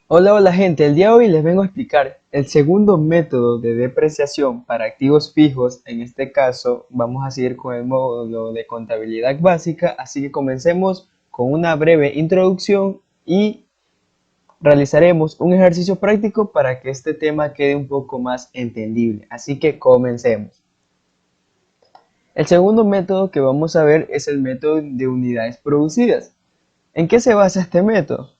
Hola gente, el día de hoy les vengo a explicar el segundo método de depreciación para activos fijos. En este caso vamos a seguir con el módulo de contabilidad básica, así que comencemos con una breve introducción y realizaremos un ejercicio práctico para que este tema quede un poco más entendible. Así que comencemos. El segundo método que vamos a ver es el método de unidades producidas. ¿En qué se basa este método?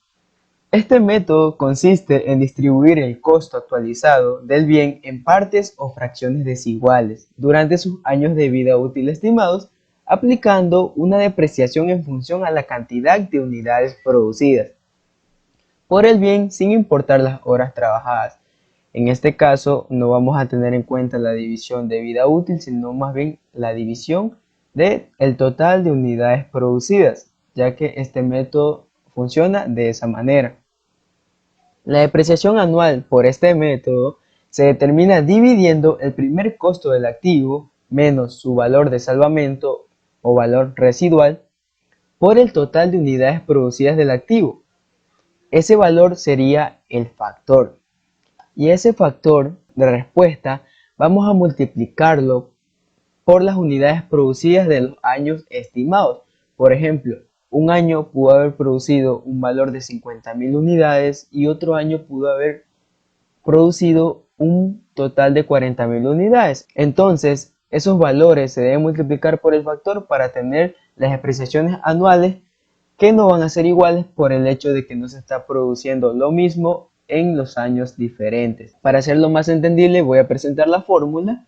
Este método consiste en distribuir el costo actualizado del bien en partes o fracciones desiguales durante sus años de vida útil estimados, aplicando una depreciación en función a la cantidad de unidades producidas por el bien sin importar las horas trabajadas. En este caso no vamos a tener en cuenta la división de vida útil, sino más bien la división del total de unidades producidas, ya que este método funciona de esa manera. La depreciación anual por este método se determina dividiendo el primer costo del activo menos su valor de salvamento o valor residual por el total de unidades producidas del activo. Ese valor sería el factor. Y ese factor de respuesta vamos a multiplicarlo por las unidades producidas de los años estimados. Por ejemplo, un año pudo haber producido un valor de 50.000 unidades y otro año pudo haber producido un total de 40.000 unidades. Entonces, esos valores se deben multiplicar por el factor para tener las depreciaciones anuales que no van a ser iguales por el hecho de que no se está produciendo lo mismo en los años diferentes. Para hacerlo más entendible voy a presentar la fórmula,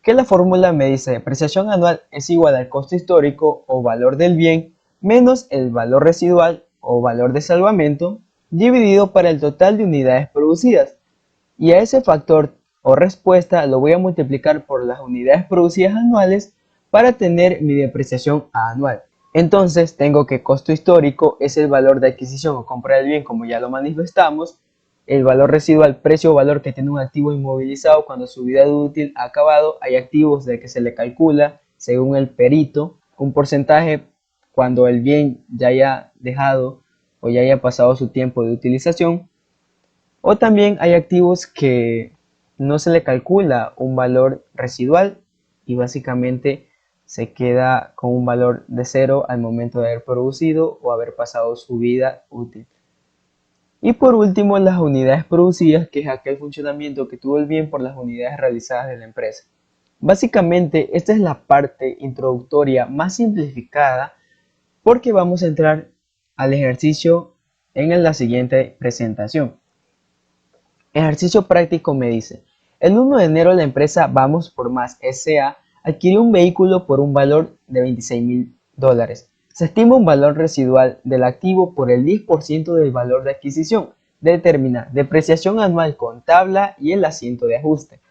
que la fórmula me dice depreciación anual es igual al costo histórico o valor del bien menos el valor residual o valor de salvamento dividido para el total de unidades producidas. Y a ese factor o respuesta lo voy a multiplicar por las unidades producidas anuales para tener mi depreciación anual. Entonces tengo que costo histórico es el valor de adquisición o compra del bien, como ya lo manifestamos. El valor residual, precio o valor que tiene un activo inmovilizado cuando su vida útil ha acabado. Hay activos de que se le calcula, según el perito, un porcentaje cuando el bien ya haya dejado o ya haya pasado su tiempo de utilización. O también hay activos que no se le calcula un valor residual y básicamente se queda con un valor de cero al momento de haber producido o haber pasado su vida útil. Y por último, las unidades producidas, que es aquel funcionamiento que tuvo el bien por las unidades realizadas de la empresa. Básicamente, esta es la parte introductoria más simplificada porque vamos a entrar al ejercicio en la siguiente presentación. Ejercicio práctico me dice, el 1 de enero la empresa Vamos por Más S.A. adquirió un vehículo por un valor de $26.000. Se estima un valor residual del activo por el 10% del valor de adquisición. Determina depreciación anual con tabla y el asiento de ajuste.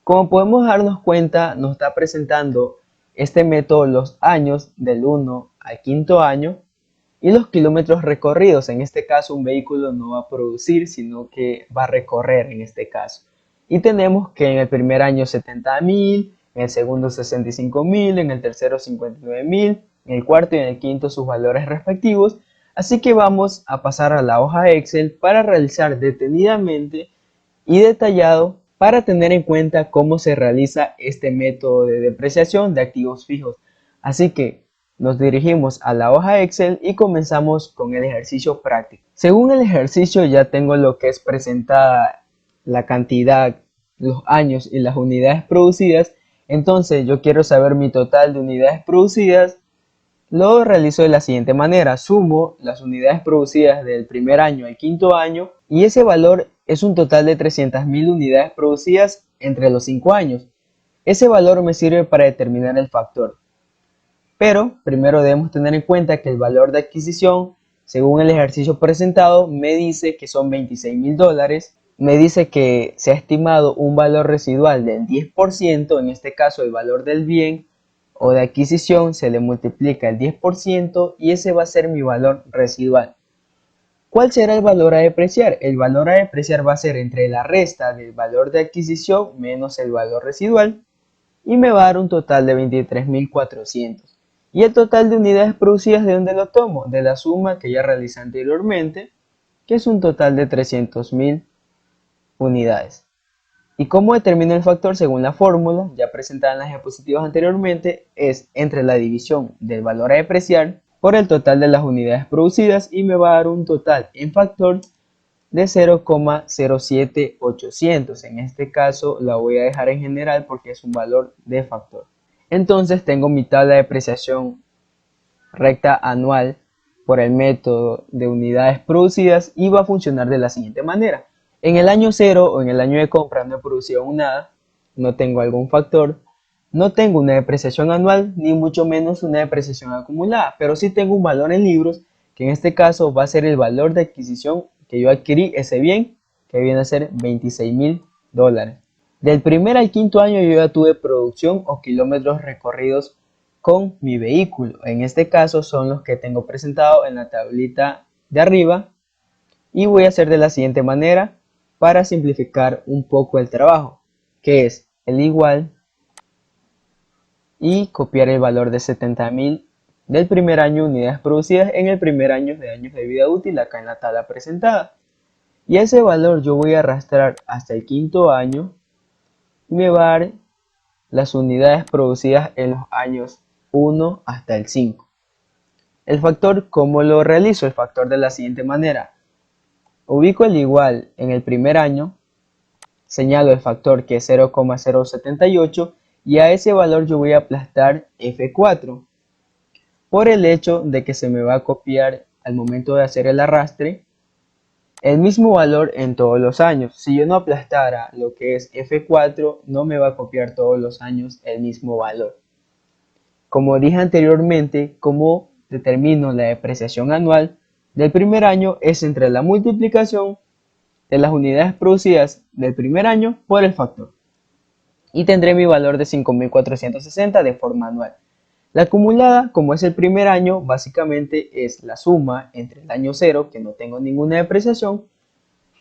Como podemos darnos cuenta, nos está presentando este método los años del 1 al quinto año y los kilómetros recorridos. En este caso un vehículo no va a producir, sino que va a recorrer en este caso. Y tenemos que en el primer año 70.000, en el segundo 65.000, en el tercero 59.000, en el cuarto y en el quinto sus valores respectivos. Así que vamos a pasar a la hoja Excel para realizar detenidamente y detallado para tener en cuenta cómo se realiza este método de depreciación de activos fijos. Así que nos dirigimos a la hoja Excel y comenzamos con el ejercicio práctico. Según el ejercicio ya tengo lo que es presentada la cantidad, los años y las unidades producidas. Entonces yo quiero saber mi total de unidades producidas. Lo realizo de la siguiente manera, sumo las unidades producidas del primer año al quinto año y ese valor es un total de 300.000 unidades producidas entre los 5 años. Ese valor me sirve para determinar el factor. Pero primero debemos tener en cuenta que el valor de adquisición, según el ejercicio presentado, me dice que son $26.000. Me dice que se ha estimado un valor residual del 10%, en este caso el valor del bien o de adquisición se le multiplica el 10% y ese va a ser mi valor residual. ¿Cuál será el valor a depreciar? El valor a depreciar va a ser entre la resta del valor de adquisición menos el valor residual y me va a dar un total de 23.400. ¿Y el total de unidades producidas de dónde lo tomo? De la suma que ya realicé anteriormente, que es un total de 300.000 unidades. ¿Y cómo determino el factor? Según la fórmula ya presentada en las diapositivas anteriormente, es entre la división del valor a depreciar por el total de las unidades producidas y me va a dar un total en factor de 0,07800. En este caso la voy a dejar en general porque es un valor de factor. Entonces tengo mi tabla de depreciación recta anual por el método de unidades producidas y va a funcionar de la siguiente manera. En el año 0 o en el año de compra no he producido aún nada, no tengo algún factor, no tengo una depreciación anual ni mucho menos una depreciación acumulada, pero sí tengo un valor en libros que en este caso va a ser el valor de adquisición que yo adquirí ese bien, que viene a ser $26.000. Del primer al quinto año yo ya tuve producción o kilómetros recorridos con mi vehículo. En este caso son los que tengo presentado en la tablita de arriba y voy a hacer de la siguiente manera para simplificar un poco el trabajo, que es el igual y copiar el valor de 70.000 del primer año unidades producidas en el primer año de años de vida útil acá en la tabla presentada. Y ese valor yo voy a arrastrar hasta el quinto año y me va a dar las unidades producidas en los años 1 hasta el 5. El factor, ¿cómo lo realizo? El factor de la siguiente manera. Ubico el igual en el primer año, señalo el factor que es 0,078 y a ese valor yo voy a aplastar F4 por el hecho de que se me va a copiar al momento de hacer el arrastre el mismo valor en todos los años. Si yo no aplastara lo que es F4, no me va a copiar todos los años el mismo valor. Como dije anteriormente, ¿cómo determino la depreciación anual del primer año? Es entre la multiplicación de las unidades producidas del primer año por el factor. Y tendré mi valor de 5.460 de forma anual. La acumulada, como es el primer año, básicamente es la suma entre el año 0, que no tengo ninguna depreciación,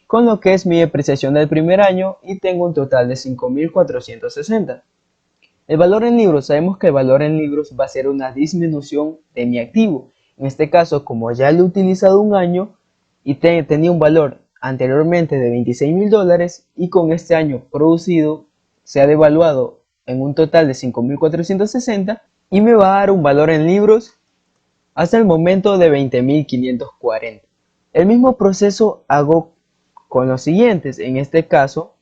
con lo que es mi depreciación del primer año y tengo un total de 5.460. El valor en libros, sabemos que el valor en libros va a ser una disminución de mi activo. En este caso, como ya lo he utilizado un año y tenía un valor anteriormente de $26.000 y con este año producido se ha devaluado en un total de 5.460 y me va a dar un valor en libros hasta el momento de 20.540. El mismo proceso hago con los siguientes. En este caso,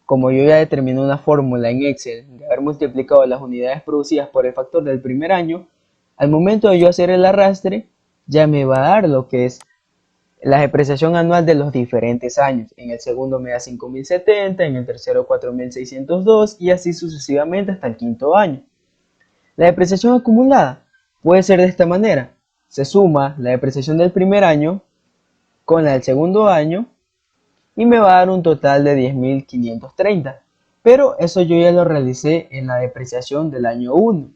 como yo ya determiné una fórmula en Excel de haber multiplicado las unidades producidas por el factor del primer año, al momento de yo hacer el arrastre, ya me va a dar lo que es la depreciación anual de los diferentes años. En el segundo me da 5.070, en el tercero 4.602 y así sucesivamente hasta el quinto año. La depreciación acumulada puede ser de esta manera. Se suma la depreciación del primer año con la del segundo año y me va a dar un total de 10.530. Pero eso yo ya lo realicé en la depreciación del año 1.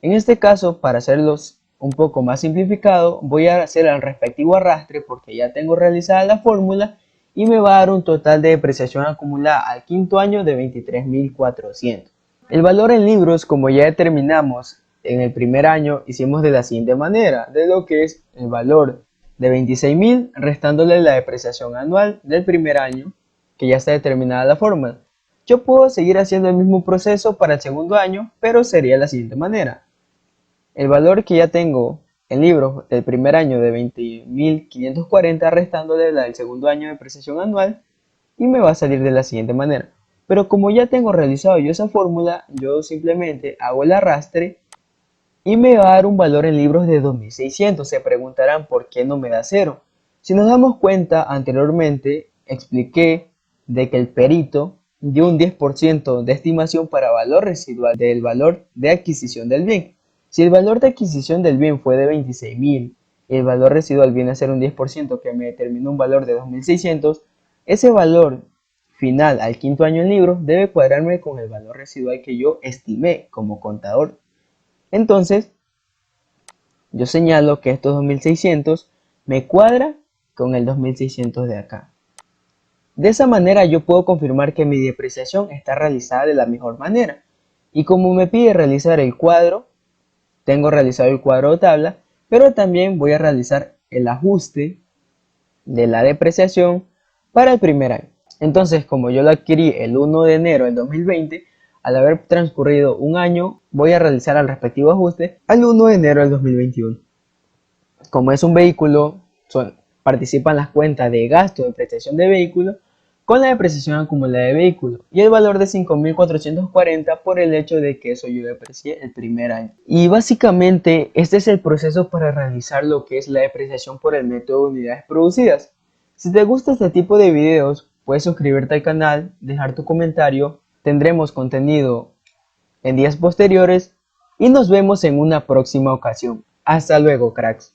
En este caso, para hacerlos un poco más simplificado, voy a hacer el respectivo arrastre porque ya tengo realizada la fórmula y me va a dar un total de depreciación acumulada al quinto año de 23.400. El valor en libros, como ya determinamos en el primer año, hicimos de la siguiente manera, de lo que es el valor de 26.000 restándole la depreciación anual del primer año, que ya está determinada la fórmula. Yo puedo seguir haciendo el mismo proceso para el segundo año, pero sería de la siguiente manera. El valor que ya tengo en libros del primer año de 20.540 restándole la del segundo año de depreciación anual y me va a salir de la siguiente manera. Pero como ya tengo realizado yo esa fórmula, yo simplemente hago el arrastre y me va a dar un valor en libros de 2.600. Se preguntarán por qué no me da 0. Si nos damos cuenta, anteriormente expliqué de que el perito dio un 10% de estimación para valor residual del valor de adquisición del bien. Si el valor de adquisición del bien fue de 26.000 y el valor residual viene a ser un 10% que me determinó un valor de 2.600, ese valor final al quinto año en libros debe cuadrarme con el valor residual que yo estimé como contador. Entonces, yo señalo que estos 2.600 me cuadra con el 2.600 de acá. De esa manera yo puedo confirmar que mi depreciación está realizada de la mejor manera. Y como me pide realizar el cuadro, tengo realizado el cuadro de tabla, pero también voy a realizar el ajuste de la depreciación para el primer año. Entonces, como yo lo adquirí el 1 de enero del 2020, al haber transcurrido un año, voy a realizar el respectivo ajuste al 1 de enero del 2021. Como es un vehículo, participan las cuentas de gasto de prestación de vehículo con la depreciación acumulada de vehículo y el valor de 5.440 por el hecho de que eso yo deprecié el primer año. Y básicamente este es el proceso para realizar lo que es la depreciación por el método de unidades producidas. Si te gusta este tipo de videos, puedes suscribirte al canal, dejar tu comentario, tendremos contenido en días posteriores y nos vemos en una próxima ocasión. Hasta luego, cracks.